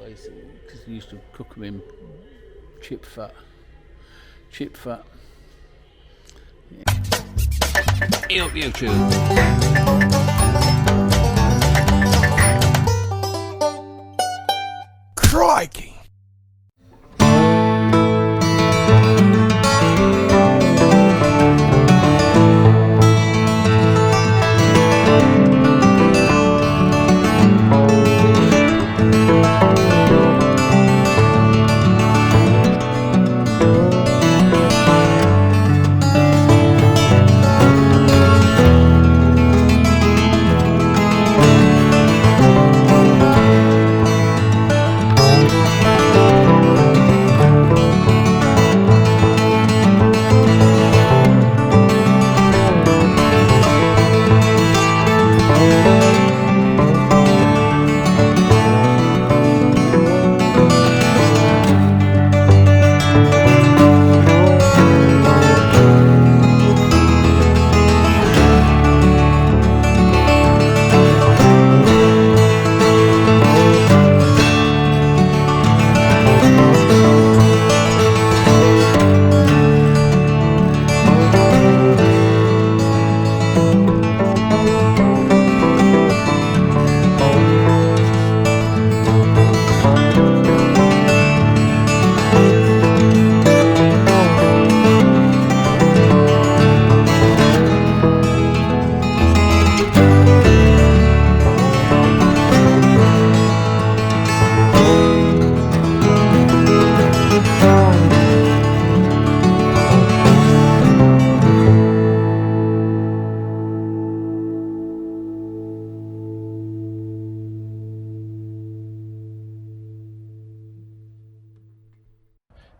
place because they used to cook them in chip fat. Yeah. Up YouTube. Crikey!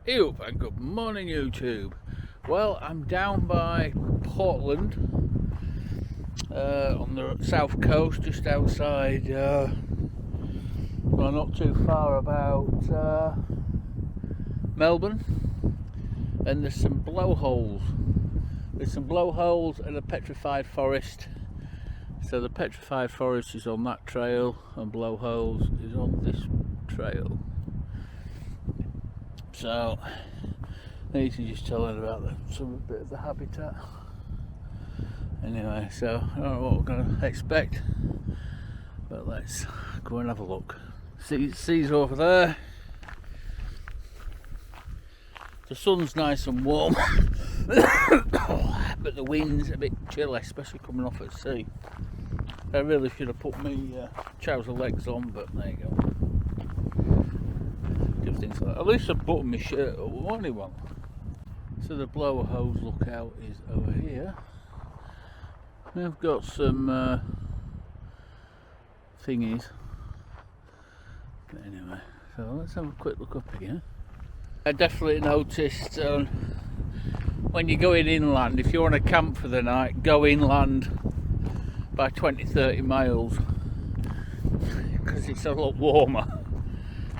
Ew, and good morning YouTube. Well, I'm down by Portland on the south coast, just outside, well, not too far about Melbourne, and there's some blowholes. There's some blowholes and a petrified forest. So the petrified forest is on that trail and blowholes is on this trail. So I need to just tell them about some bit of the habitat. Anyway, so I don't know what we're going to expect, but let's go and have a look. Sea's over there. The sun's nice and warm, but the wind's a bit chilly, especially coming off at sea. I really should have put my trouser legs on, but there you go. Things like that. At least I buttoned my shirt up, what do you want? So the blowholes lookout is over here. We've got some thingies. But anyway, so let's have a quick look up here. I definitely noticed when you're going inland, if you want to camp for the night, go inland by 20-30 miles because it's a lot warmer.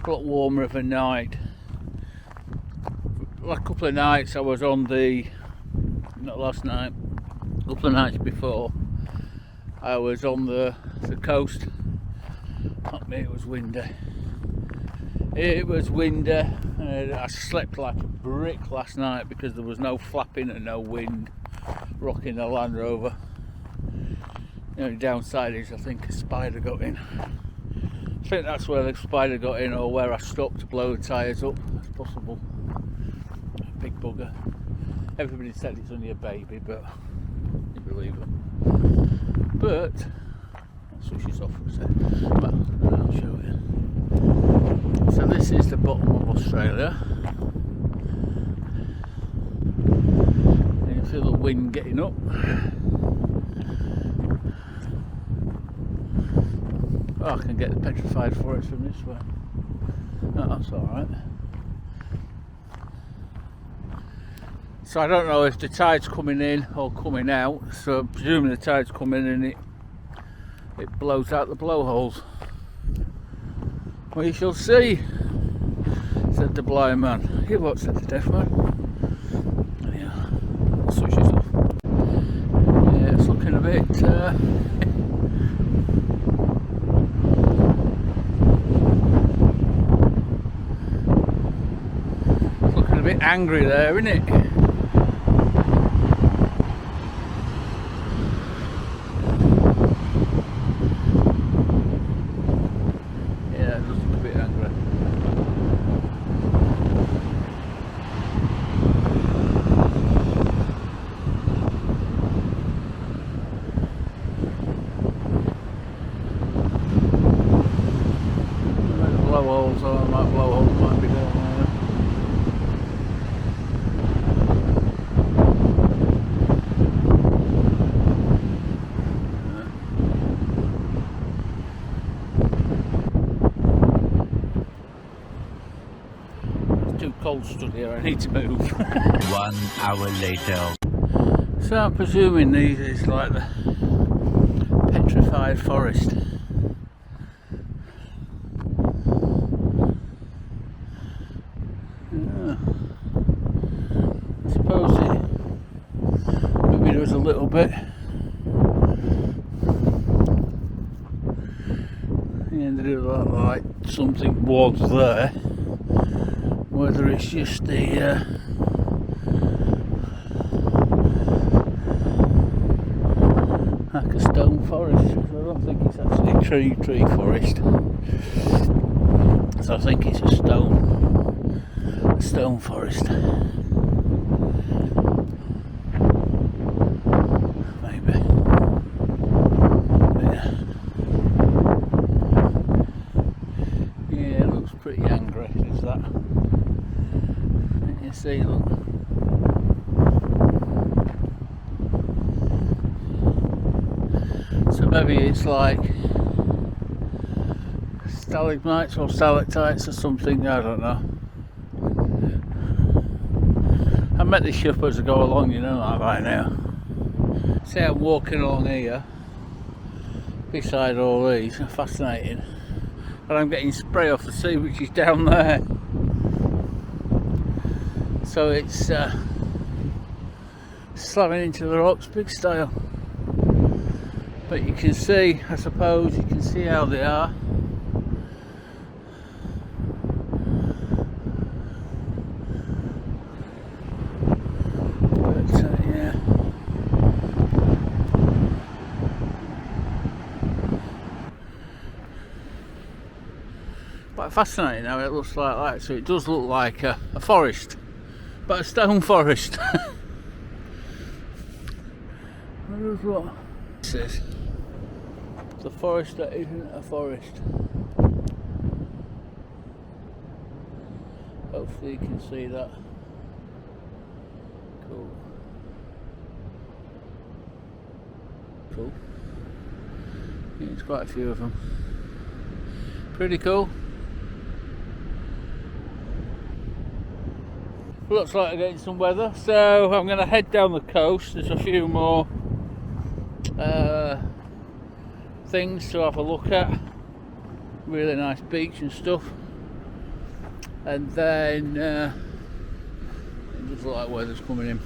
A lot warmer of a night. A couple of nights I was on not last night, a couple of nights before, I was on the coast. Not me, it was windy. It was windy. I slept like a brick last night because there was no flapping and no wind rocking the Land Rover. The only downside is I think a spider got in. I think that's where the spider got in, or where I stopped to blow the tyres up. That's possible. Big bugger. Everybody said it's only a baby, but you believe it. But I'll switch this off for a second. Well, I'll show you. So this is the bottom of Australia. And you feel the wind getting up. Oh, I can get the petrified forest from this way. Oh, that's alright. So I don't know if the tide's coming in or coming out, so presuming the tide's coming in, it blows out the blowholes. We shall see, said the blind man. He what, said the deaf man? Yeah, I'll switch this off. Yeah, it's looking a bit angry there, isn't it? Yeah, it does look a bit angry. Blowholes, or my blowholes might be down there. It's too cold stood here, I need to move. 1 hour later. So I'm presuming these is like the Petrified Forest. I suppose maybe there was a little bit. And it looked like something was there. Whether it's just the like a stone forest. I don't think it's actually a tree forest. So I think it's a stone forest. Maybe. Yeah, it looks pretty angry, is that? You see, look. So maybe it's like stalagmites or stalactites or something, I don't know. I met the ship as I go along, you know, like right now. See, I'm walking along here beside all these, fascinating. And I'm getting spray off the sea, which is down there. So it's slamming into the rocks big style. But you can see, I suppose, you can see how they are. But yeah. Quite fascinating how it looks like that. So it does look like a forest, but a stone forest. What is what? This is the forest that isn't a forest. Hopefully you can see that. Cool. Cool. Yeah, there's quite a few of them. Pretty cool. Looks like I'm getting some weather, so I'm going to head down the coast. There's a few more things to have a look at. Really nice beach and stuff. And then it looks like weather's coming in.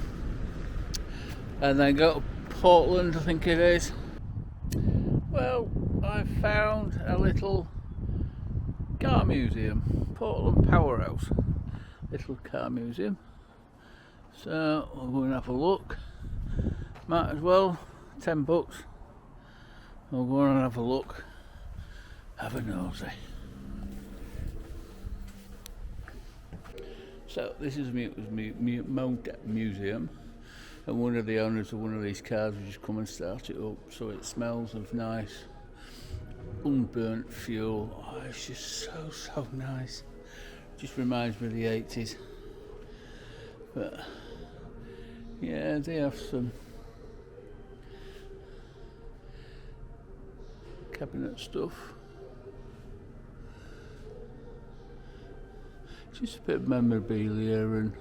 And then go to Portland, I think it is. Well, I found a little car museum, Portland Powerhouse. Little car museum, so we'll go and have a look. Might as well, $10. We'll go and have a look, have a nosy. So this is a museum, and one of the owners of one of these cars will just come and start it up, so it smells of nice unburnt fuel. Oh, it's just so nice. Just reminds me of the 80s. But yeah, they have some cabinet stuff. Just a bit of memorabilia and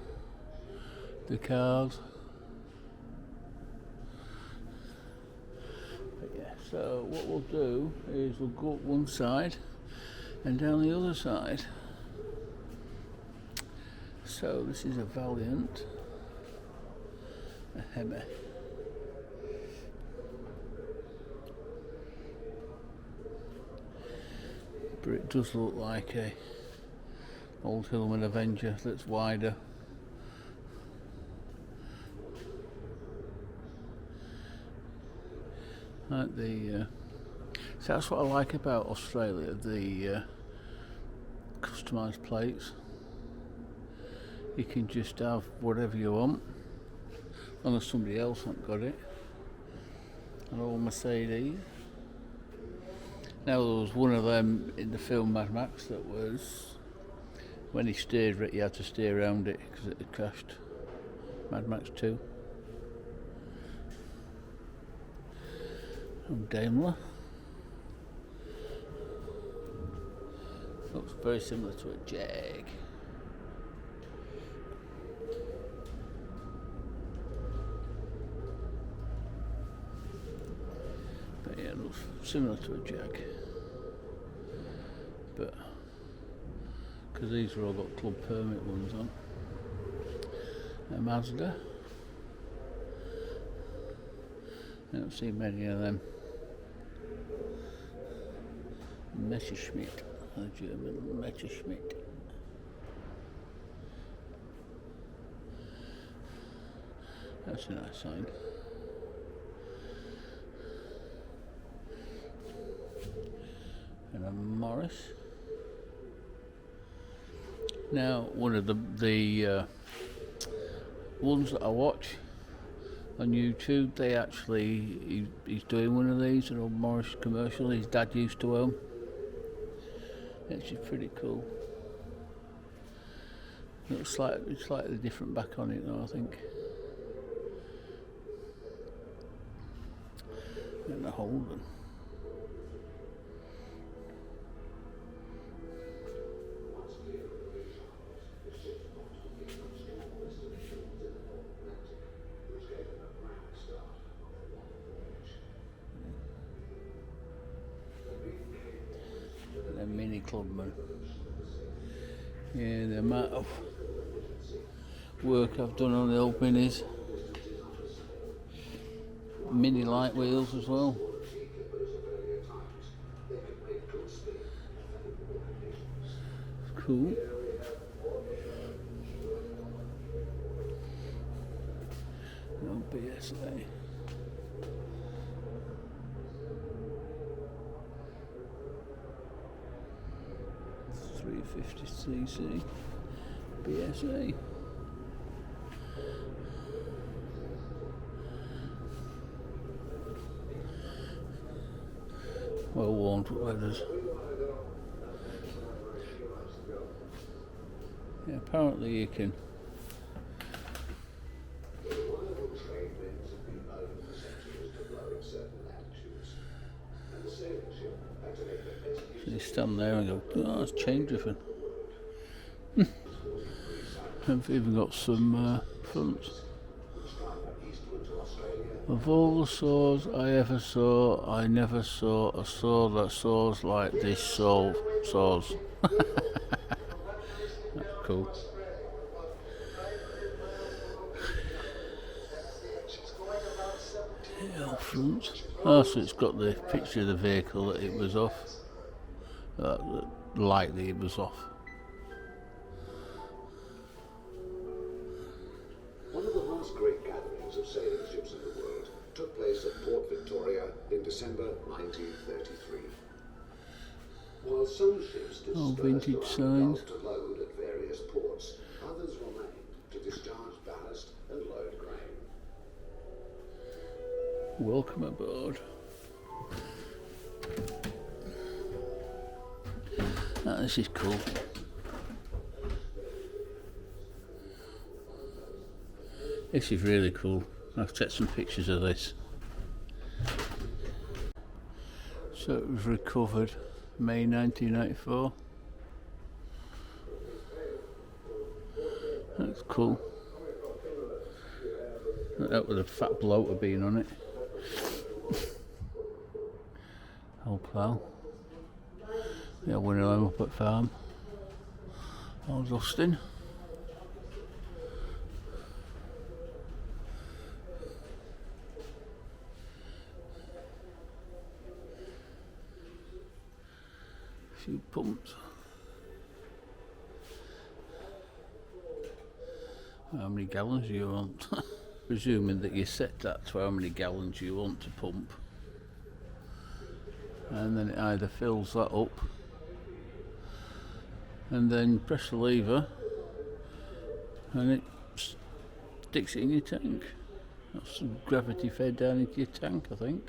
the cars. But yeah, so what we'll do is we'll go up one side and down the other side. So this is a Valiant, a Hemi. But it does look like a old Hillman Avenger that's wider Like the so that's what I like about Australia, the customised plates. You can just have whatever you want, as long as somebody else hasn't got it. And all Mercedes. Now there was one of them in the film Mad Max that was, when he steered it, he had to steer around it because it had crashed. Mad Max 2. And Daimler. Looks very similar to a Jag. But yeah, it looks similar to a Jag. But because these are all got club permit ones on. A Mazda. I don't see many of them. Messerschmitt, a German Messerschmitt. That's a nice sign. And a Morris. Now, one of the ones that I watch on YouTube, they actually, he's doing one of these, an old Morris commercial his dad used to own. It's pretty cool. Looks slightly different back on it though, I think. And the Holden. A Mini Clubman. Yeah, the amount of work I've done on the old minis. Mini light wheels as well. Cool. No BSA. .350cc BSA. Well worn leathers. Yeah, apparently you can you stand there and go, oh, it's chain driven. I've even got some fronts. Of all the saws I ever saw, I never saw a saw that saws like this saws. That's cool. Yeah, front. Oh, so it's got the picture of the vehicle that it was off. The light that it was off. One of the last great gatherings of sailing ships in the world took place at Port Victoria in December 1933. While some ships dispersed vintage around signs. the Gulf to load at various ports, others remained to discharge ballast and load grain. Welcome aboard. Oh, this is cool. This is really cool. I've taken some pictures of this. So it was recovered May 1994. That's cool. That with a fat bloater being on it. Old plough. Yeah, one of them up at farm. Old Austin. Few pumps. How many gallons do you want? Presuming that you set that to how many gallons you want to pump. and then it either fills that up and then press the lever and it sticks it in your tank. That's gravity fed down into your tank, I think.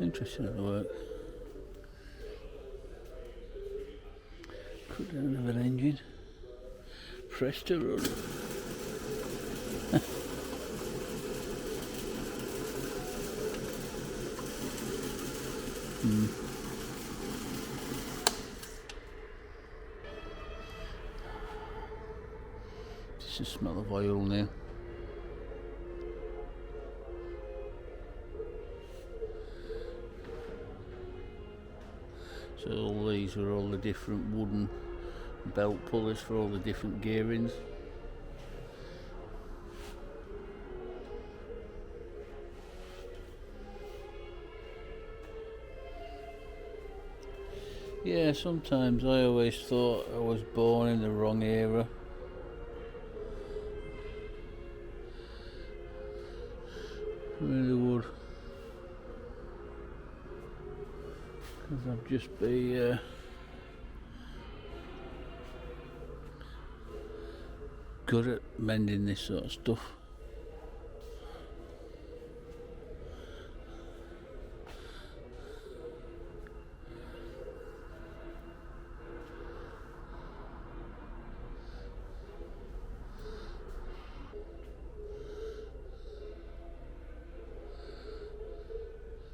Interesting how it works. Put down of an engine. Press to run. Just the smell of oil now. So all these are all the different wooden belt pullers for all the different gearings. Yeah, sometimes I always thought I was born in the wrong era. I really would. Because I'd just be good at mending this sort of stuff.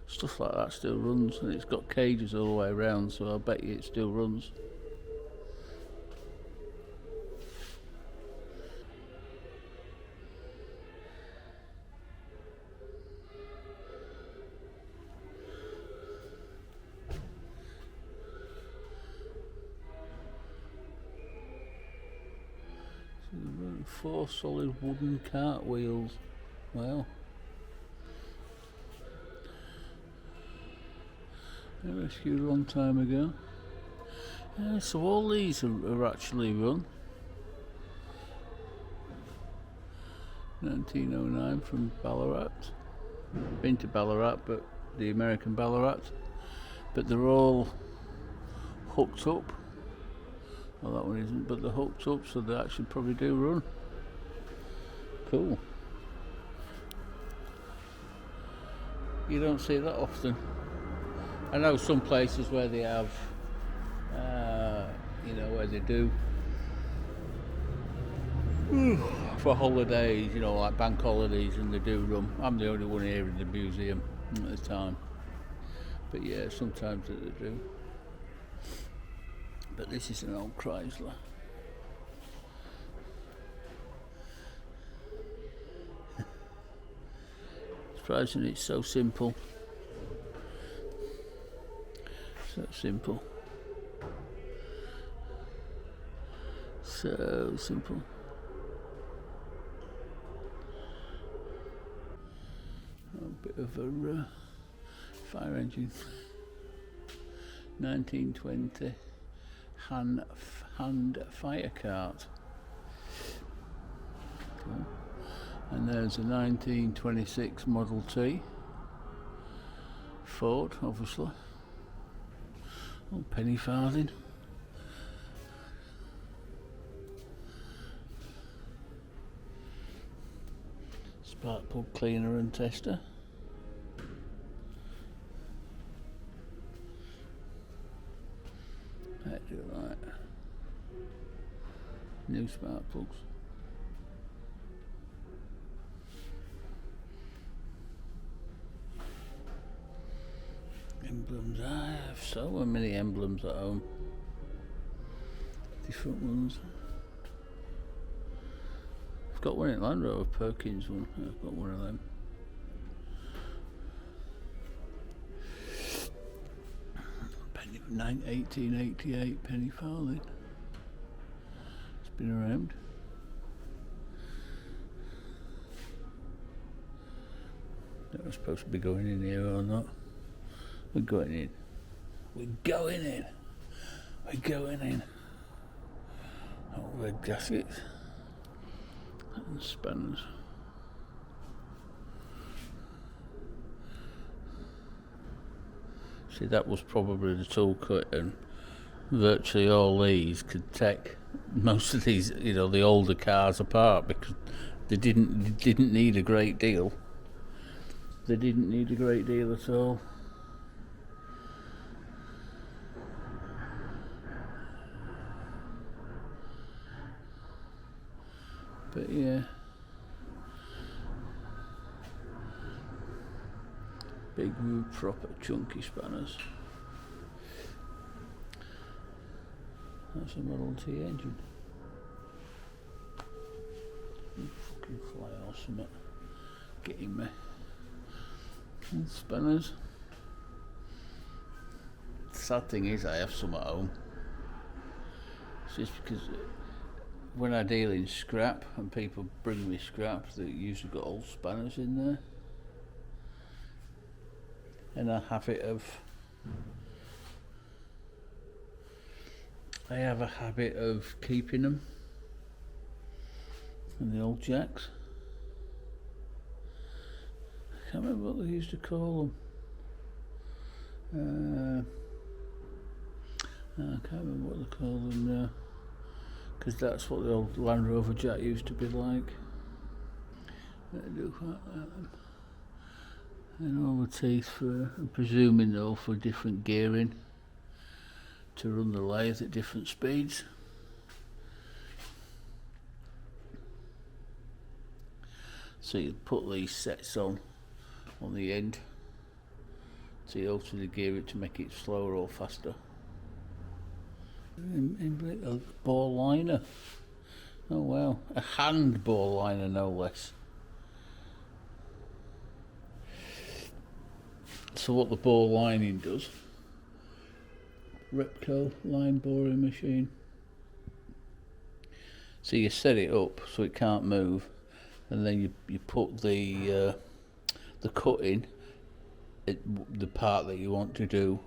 Stuff like that still runs, and it's got cages all the way around, so I bet you it still runs. So they're running 4 solid wooden cart wheels. Wow. I rescued a long time ago. Yeah, so all these are actually run. 1909 from Ballarat. Been to Ballarat, but the American Ballarat. But they're all hooked up. Well, that one isn't, but they're hooked up, so they actually probably do run. Cool. You don't see that often. I know some places where they have, where they do for holidays, like bank holidays, and they do run. I'm the only one here in the museum at the time. But yeah, sometimes they do. But this is an old Chrysler. Surprisingly, it's so simple. So simple. So simple. A bit of a fire engine. 1920 hand fire cart. Cool. And there's a 1926 Model T. Ford, obviously. Oh, penny farthing. Spark plug cleaner and tester. I do like new spark plugs. Emblems. I have so many emblems at home. Different ones. I've got one in Land Rover, Perkins one. I've got one of them. Penny 1888 penny farthing. It's been around. Don't know if I'm supposed to be going in here or not. We're going in. We're going in. We're going in. All red gaskets and spanners. See, that was probably the toolkit, and virtually all these could take most of these, you know, the older cars apart, because they didn't need a great deal. They didn't need a great deal at all. But yeah, big, proper, chunky spanners. That's a Model T engine. Fucking fly or something getting me. And spanners. The sad thing is, I have some at home. It's just because when I deal in scrap and people bring me scrap, they usually got old spanners in there. And I have a habit of keeping them, and the old jacks. I can't remember what they used to call them. I can't remember what they call them now, because that's what the old Land Rover jack used to be like. They do quite like them. And all the teeth for, I'm presuming though, for different gearing, to run the lathe at different speeds. So you put these sets on the end, so you alter the gear it to make it slower or faster. A ball liner. Oh wow, a hand ball liner no less. So what the ball lining does, Repco line boring machine. So you set it up so it can't move, and then you put the cut in, the part that you want to do,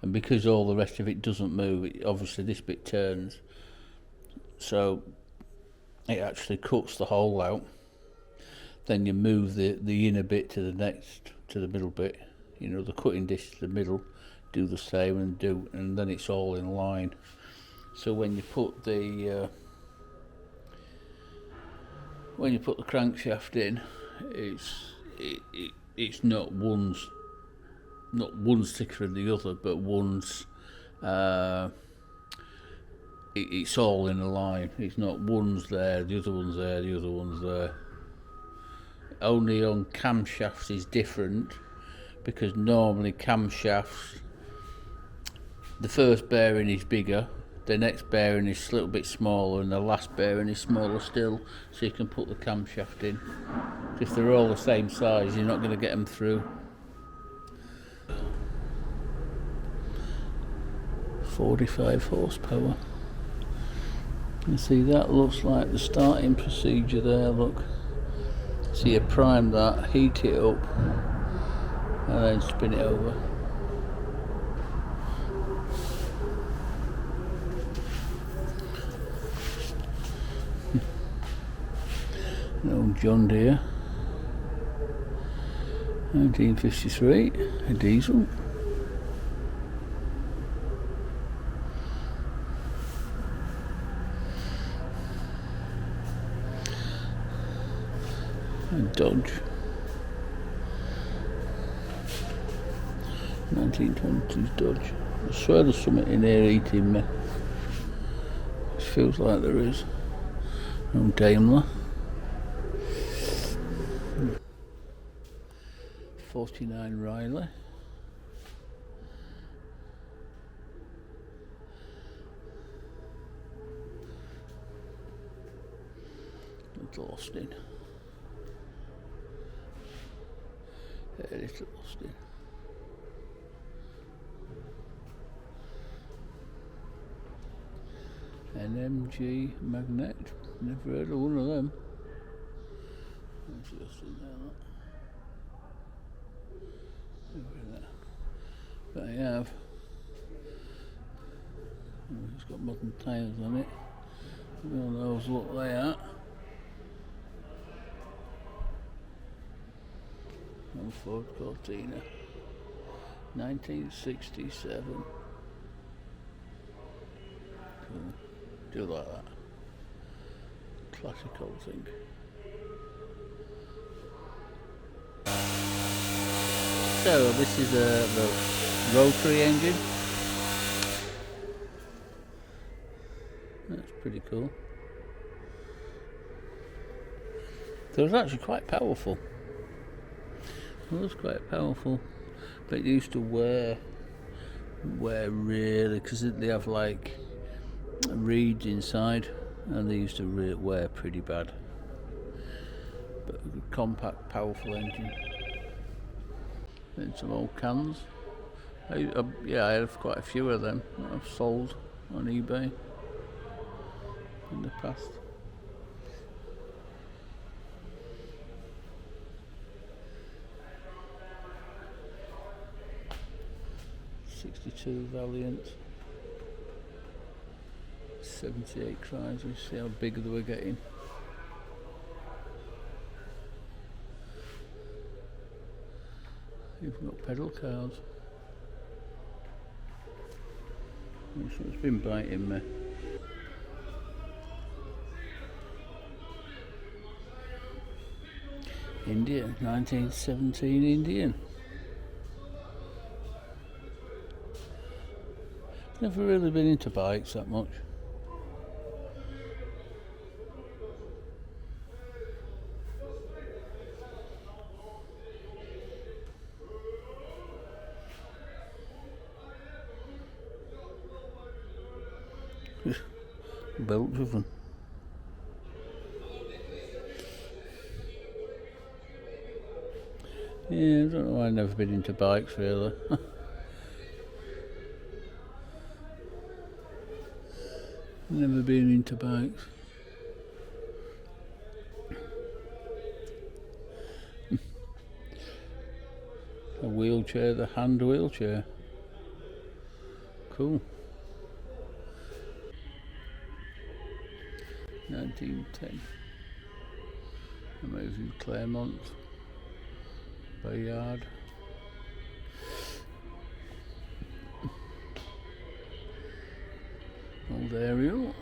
and because all the rest of it doesn't move, obviously this bit turns, so it actually cuts the hole out. Then you move the inner bit to the middle bit. You know, the cutting disc to the middle, do the same, and then it's all in line. So when you put the crankshaft in, it's not one's thicker than the other, but one's it's all in a line. It's not one's there, the other one's there, the other one's there. Only on camshafts is different, because normally camshafts, the first bearing is bigger, the next bearing is a little bit smaller, and the last bearing is smaller still, so you can put the camshaft in. If they're all the same size, you're not going to get them through. 45 horsepower. You see, that looks like the starting procedure there, look. So you prime that, heat it up, and then spin it over. An old John Deere, 1953, a diesel. A Dodge, 1920s Dodge. I swear there's something in here eating me. It feels like there is. No Daimler. 49 Riley. Little Austin. Little Austin. An MG Magnet. Never heard of one of them. There's the Austin there, look. But I have. It's got modern tyres on it. All those look they are. Old Ford Cortina. 1967. Cool. Do like that. Classic old thing. So this is the rotary engine. That's pretty cool. So it was actually quite powerful. It was quite powerful. But it used to wear really, because they have like reeds inside, and they used to wear pretty bad. But a good, compact, powerful engine. And some old cans. Yeah, I have quite a few of them that I've sold on eBay in the past. '62 Valiant. 78 cries. We see how big they were getting. You've got pedal cars. So it's been biting me. Indian, 1917 Indian. Never really been into bikes that much. Belt driven. Yeah, I don't know why I've never been into bikes really. Never been into bikes. A wheelchair, the hand wheelchair. Cool. 1910. Amazing Claremont. Bayard. Old aerial.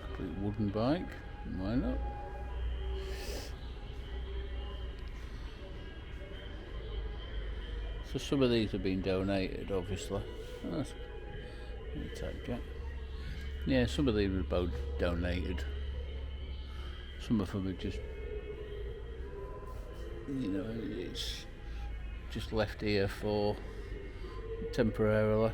Complete wooden bike. Why not? So some of these have been donated, obviously. That's Jack. Yeah, some of these were both donated. Some of them are just, you know, it's just left here for temporarily.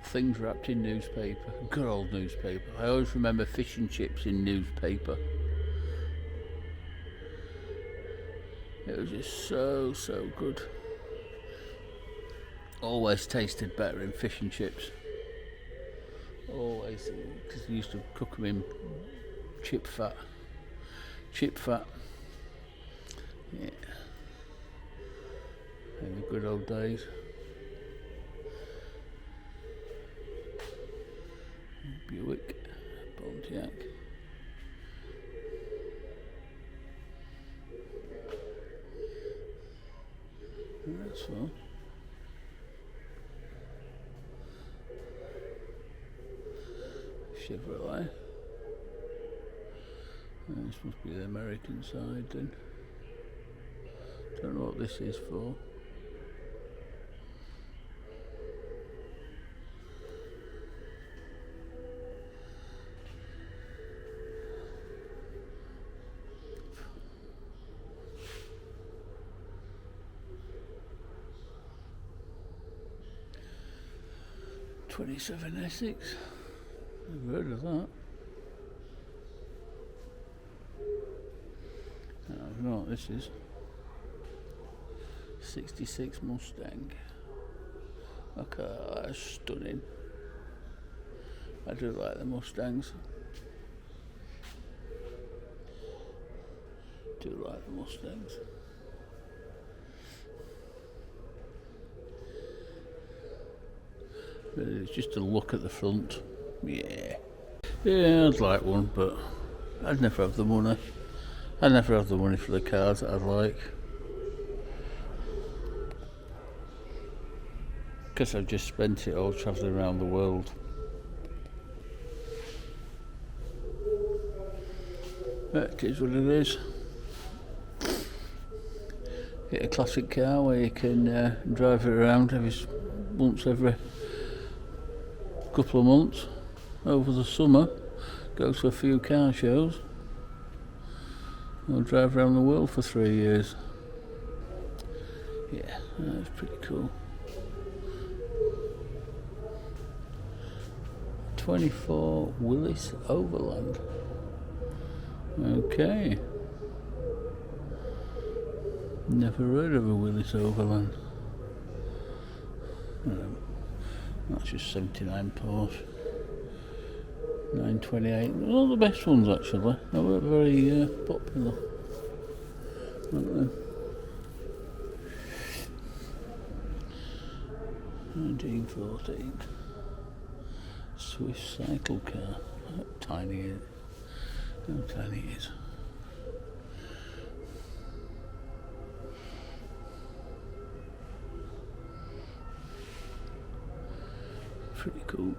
Things wrapped in newspaper, good old newspaper. I always remember fish and chips in newspaper. It was just so good. Always tasted better in fish and chips. Always, because they used to cook them in chip fat. Yeah. In the good old days. Buick, Pontiac. That's fun. Chevrolet. This must be the American side then. Don't know what this is for. '27 Essex. Never heard of that. I don't know what this is. '66 Mustang. Okay, that's stunning. I do like the Mustangs. Do like the Mustangs. But it's just a look at the front. Yeah. Yeah, I'd like one, but I'd never have the money. I'd never have the money for the cars that I'd like. Because I've just spent it all travelling around the world. But it is what it is. Get a classic car where you can drive it around once every couple of months over the summer. Go to a few car shows. Or drive around the world for 3 years. Yeah, that's pretty cool. 24 Willis Overland. Okay. Never heard of a Willis Overland. That's just 79 Porsche. 928. All the best ones actually. They weren't very popular. Weren't they? 1914. Swiss cycle car. How tiny is it? How tiny it is. Pretty cool.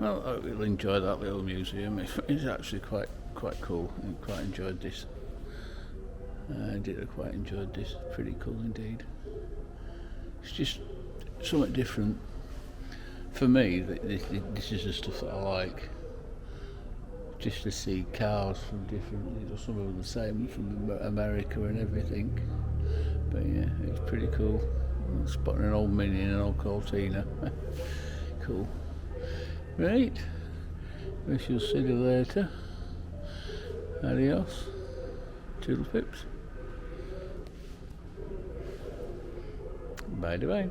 Well, I really enjoyed that little museum. It's actually quite cool. I quite enjoyed this. I quite enjoyed this. Pretty cool indeed. It's just something different. For me, this is the stuff that I like. Just to see cars from different, some of them the same from America and everything. But yeah, it's pretty cool. Spotting an old Mini and an old Cortina. Cool. Right, we shall see you later. Adios. Toodle pips. Bye bye.